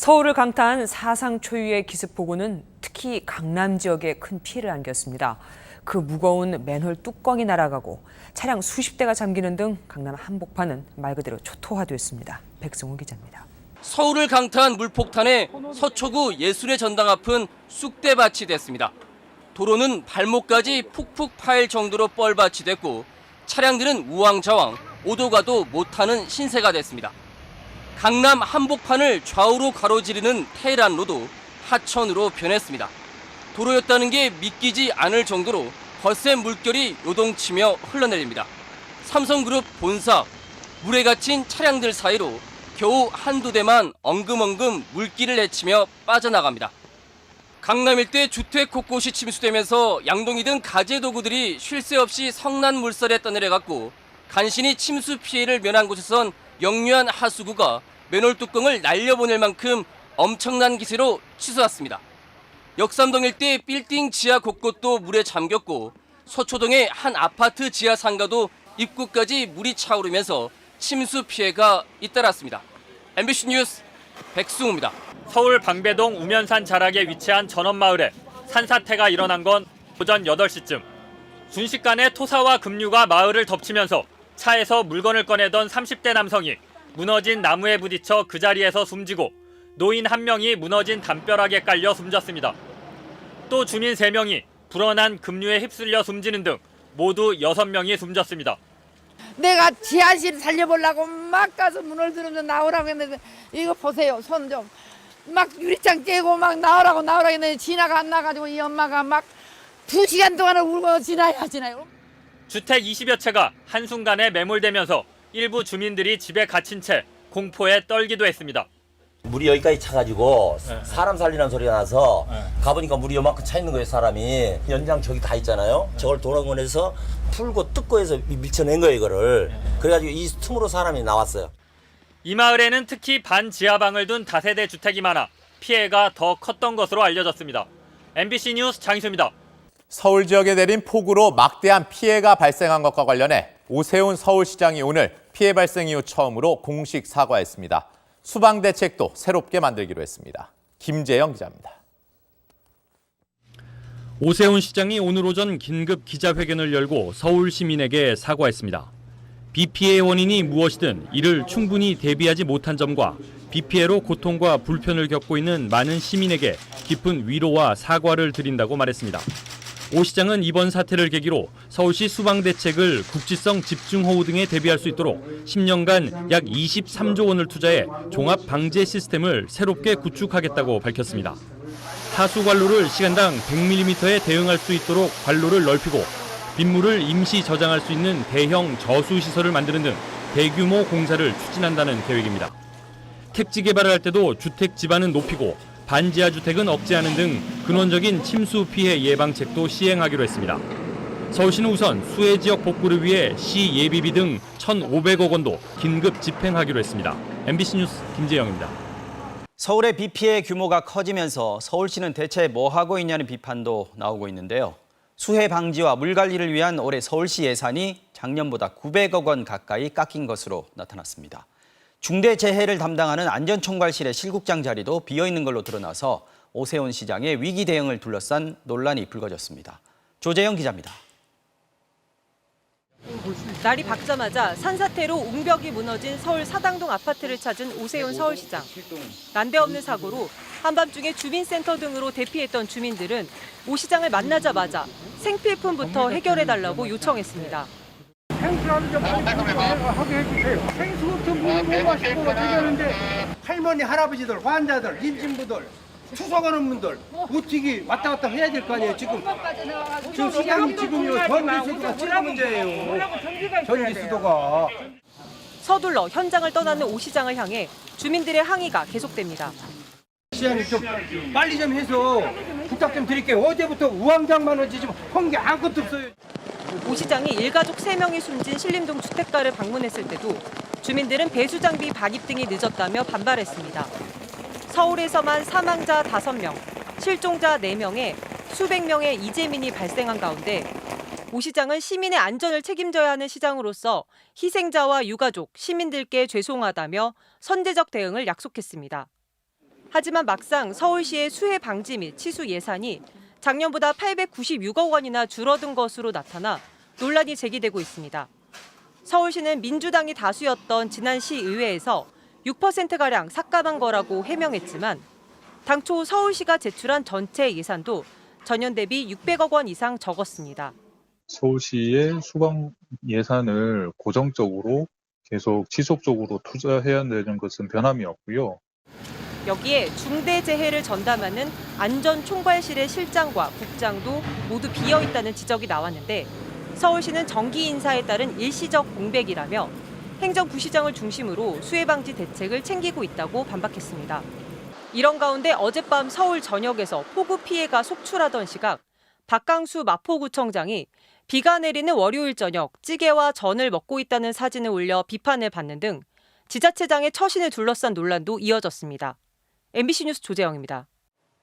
서울을 강타한 사상 초유의 기습폭우는 특히 강남 지역에 큰 피해를 안겼습니다. 그 무거운 맨홀 뚜껑이 날아가고 차량 수십 대가 잠기는 등 강남 한복판은 말 그대로 초토화됐습니다. 백승호 기자입니다. 서울을 강타한 물폭탄에 서초구 예술의 전당 앞은 쑥대밭이 됐습니다. 도로는 발목까지 푹푹 파일 정도로 뻘밭이 됐고 차량들은 우왕좌왕 오도 가도 못하는 신세가 됐습니다. 강남 한복판을 좌우로 가로지르는 테헤란로도 하천으로 변했습니다. 도로였다는 게 믿기지 않을 정도로 거센 물결이 요동치며 흘러내립니다. 삼성그룹 본사, 물에 갇힌 차량들 사이로 겨우 한두 대만 엉금엉금 물길을 헤치며 빠져나갑니다. 강남 일대 주택 곳곳이 침수되면서 양동이 등 가재 도구들이 쉴 새 없이 성난 물살에 떠내려갔고 간신히 침수 피해를 면한 곳에선 역류한 하수구가 맨홀 뚜껑을 날려보낼 만큼 엄청난 기세로 치솟았습니다. 역삼동 일대 빌딩 지하 곳곳도 물에 잠겼고 서초동의 한 아파트 지하 상가도 입구까지 물이 차오르면서 침수 피해가 잇따랐습니다. MBC 뉴스 백승호입니다. 서울 방배동 우면산 자락에 위치한 전원마을에 산사태가 일어난 건 오전 8시쯤. 순식간에 토사와 급류가 마을을 덮치면서 차에서 물건을 꺼내던 30대 남성이 무너진 나무에 부딪혀 그 자리에서 숨지고 노인 1명이 무너진 담벼락에 깔려 숨졌습니다. 또 주민 3명이 불어난 급류에 휩쓸려 숨지는 등 모두 6명이 숨졌습니다. 내가 지하실 살려보려고 막 가서 문을 들으면서 나오라고 했는데 이거 보세요. 손 좀. 막 유리창 째고 막 나오라고 했는데 지나가 안 나가지고 이 엄마가 막 2시간 동안을 울고 지나요. 주택 20여 채가 한순간에 매몰되면서 일부 주민들이 집에 갇힌 채 공포에 떨기도 했습니다. 물이 여기까지 차가지고 사람 살리는 소리가 나서 가보니까 물이 요만큼 차 있는 거예요. 사람이 연장 저기 다 있잖아요. 저걸 도랑원에서 풀고 뜯고 해서 밀쳐낸 거예요. 이거를 그래가지고 이 틈으로 사람이 나왔어요. 이 마을에는 특히 반지하방을 둔 다세대 주택이 많아 피해가 더 컸던 것으로 알려졌습니다. MBC 뉴스 장희수입니다. 서울 지역에 내린 폭우로 막대한 피해가 발생한 것과 관련해 오세훈 서울시장이 오늘 피해 발생 이후 처음으로 공식 사과했습니다. 수방 대책도 새롭게 만들기로 했습니다. 김재영 기자입니다. 오세훈 시장이 오늘 오전 긴급 기자회견을 열고 서울 시민에게 사과했습니다. 비 피해의 원인이 무엇이든 이를 충분히 대비하지 못한 점과 비 피해로 고통과 불편을 겪고 있는 많은 시민에게 깊은 위로와 사과를 드린다고 말했습니다. 오 시장은 이번 사태를 계기로 서울시 수방대책을 국지성 집중호우 등에 대비할 수 있도록 10년간 약 23조 원을 투자해 종합방제 시스템을 새롭게 구축하겠다고 밝혔습니다. 하수 관로를 시간당 100mm에 대응할 수 있도록 관로를 넓히고 빗물을 임시 저장할 수 있는 대형 저수시설을 만드는 등 대규모 공사를 추진한다는 계획입니다. 택지 개발을 할 때도 주택 지반은 높이고 반지하 주택은 억제하는 등 근원적인 침수 피해 예방책도 시행하기로 했습니다. 서울시는 우선 수해 지역 복구를 위해 시 예비비 등 1,500억 원도 긴급 집행하기로 했습니다. MBC 뉴스 김재영입니다. 서울의 비 피해 규모가 커지면서 서울시는 대체 뭐 하고 있냐는 비판도 나오고 있는데요. 수해 방지와 물 관리를 위한 올해 서울시 예산이 작년보다 900억 원 가까이 깎인 것으로 나타났습니다. 중대재해를 담당하는 안전총괄실의 실국장 자리도 비어있는 걸로 드러나서 오세훈 시장의 위기 대응을 둘러싼 논란이 불거졌습니다. 조재영 기자입니다. 날이 밝자마자 산사태로 웅벽이 무너진 서울 사당동 아파트를 찾은 오세훈 서울시장. 난데없는 사고로 한밤중에 주민센터 등으로 대피했던 주민들은 오 시장을 만나자마자 생필품부터 해결해달라고 요청했습니다. 생수라도 좀 하게 해주세요. 생수부터 물 마시고 어떻게 하는데 할머니, 할아버지들, 환자들, 임신부들, 추석하는 분들 어떻게 왔다 갔다 해야 될 거 아니에요. 지금 시장이 지금요 전기수도가 최고 문제예요. 전기수도가. 서둘러 현장을 떠나는 오 시장을 향해 주민들의 항의가 계속됩니다. 시장님 좀 빨리 좀 해서 부탁 좀 드릴게요. 어제부터 우왕좌왕만 하지 지금 한 게 아무것도 없어요. 오 시장이 일가족 3명이 숨진 신림동 주택가를 방문했을 때도 주민들은 배수장비 반입 등이 늦었다며 반발했습니다. 서울에서만 사망자 5명, 실종자 4명에 수백 명의 이재민이 발생한 가운데 오 시장은 시민의 안전을 책임져야 하는 시장으로서 희생자와 유가족, 시민들께 죄송하다며 선제적 대응을 약속했습니다. 하지만 막상 서울시의 수해 방지 및 치수 예산이 작년보다 896억 원이나 줄어든 것으로 나타나 논란이 제기되고 있습니다. 서울시는 민주당이 다수였던 지난 시의회에서 6%가량 삭감한 거라고 해명했지만 당초 서울시가 제출한 전체 예산도 전년 대비 600억 원 이상 적었습니다. 서울시의 수방 예산을 고정적으로 계속 지속적으로 투자해야 되는 것은 변함이 없고요. 여기에 중대재해를 전담하는 안전총괄실의 실장과 국장도 모두 비어있다는 지적이 나왔는데 서울시는 정기 인사에 따른 일시적 공백이라며 행정부시장을 중심으로 수해 방지 대책을 챙기고 있다고 반박했습니다. 이런 가운데 어젯밤 서울 전역에서 폭우 피해가 속출하던 시각 박강수 마포구청장이 비가 내리는 월요일 저녁 찌개와 전을 먹고 있다는 사진을 올려 비판을 받는 등 지자체장의 처신을 둘러싼 논란도 이어졌습니다. MBC 뉴스 조재영입니다.